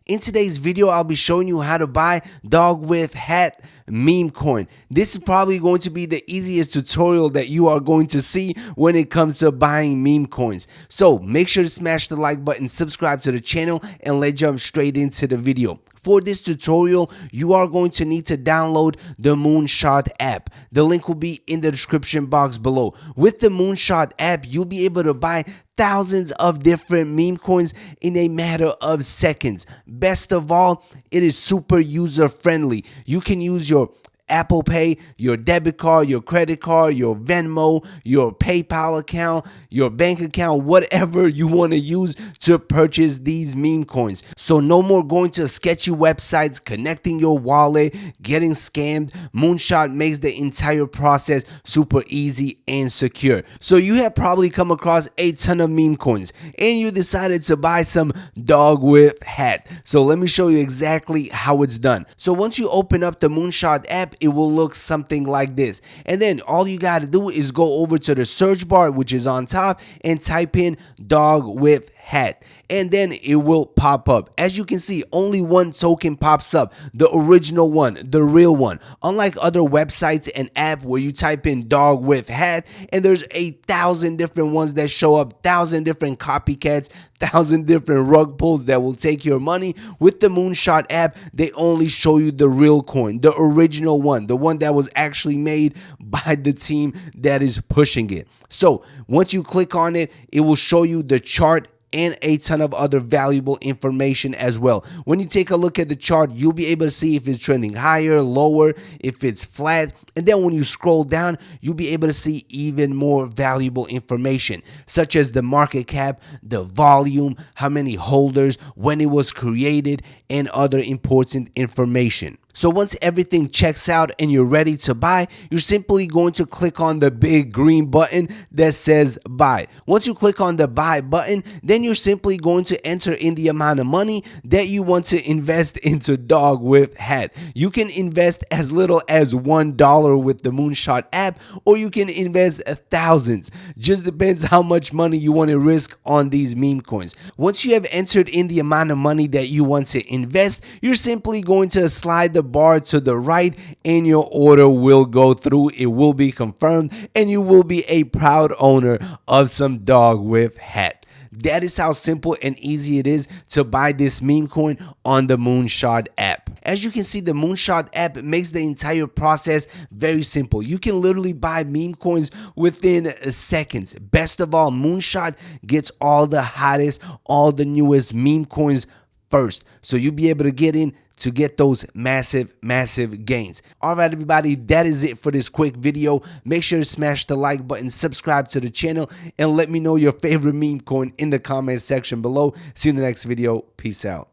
In today's video, I'll be showing you how to buy DogWifHat meme coin. This is probably going to be the easiest tutorial that you are going to see when it comes to buying meme coins. So make sure to smash the like button, subscribe to the channel, and let's jump straight into the video. For this tutorial, you are going to need to download the Moonshot app. The link will be in the description box below. With the Moonshot app, you'll be able to buy thousands of different meme coins in a matter of seconds. Best of all, it is super user friendly. You can use your Apple Pay, your debit card, your credit card, your Venmo, your PayPal account, your bank account, whatever you want to use to purchase these meme coins. So no more going to sketchy websites, connecting your wallet, getting scammed. Moonshot makes the entire process super easy and secure. So you have probably come across a ton of meme coins and you decided to buy some DogWifHat. So let me show you exactly how it's done. So once you open up the Moonshot app, it will look something like this, and then all you got to do is go over to the search bar, which is on top, and type in DogWifHat, and then it will pop up. As you can see, only one token pops up, the original one, the real one. Unlike other websites and app where you type in DogWifHat and there's 1,000 different ones that show up, 1,000 different copycats, 1,000 different rug pulls that will take your money. With the Moonshot app, they only show you the real coin, the original one, the one that was actually made by the team that is pushing it. So once you click on it, it will show you the chart and a ton of other valuable information as well. When you take a look at the chart, you'll be able to see if it's trending higher, lower, if it's flat. And then when you scroll down, you'll be able to see even more valuable information, such as the market cap, the volume, how many holders, when it was created, and other important information. So once everything checks out and you're ready to buy, you're simply going to click on the big green button that says buy. Once you click on the buy button, then you're simply going to enter in the amount of money that you want to invest into DogWifHat. You can invest as little as $1 with the Moonshot app, or you can invest thousands. Just depends how much money you want to risk on these meme coins. Once you have entered in the amount of money that you want to invest, you're simply going to slide the bar to the right and your order will go through. It will be confirmed and you will be a proud owner of some DogWifHat. That is how simple and easy it is to buy this meme coin on the Moonshot app. As you can see, the Moonshot app makes the entire process very simple. You can literally buy meme coins within seconds. Best of all, Moonshot gets all the hottest, all the newest meme coins first. So you'll be able to get in to get those massive gains. All right, everybody, that is it for this quick video. Make sure to smash the like button, subscribe to the channel, and let me know your favorite meme coin in the comment section below. See you in the next video. Peace out.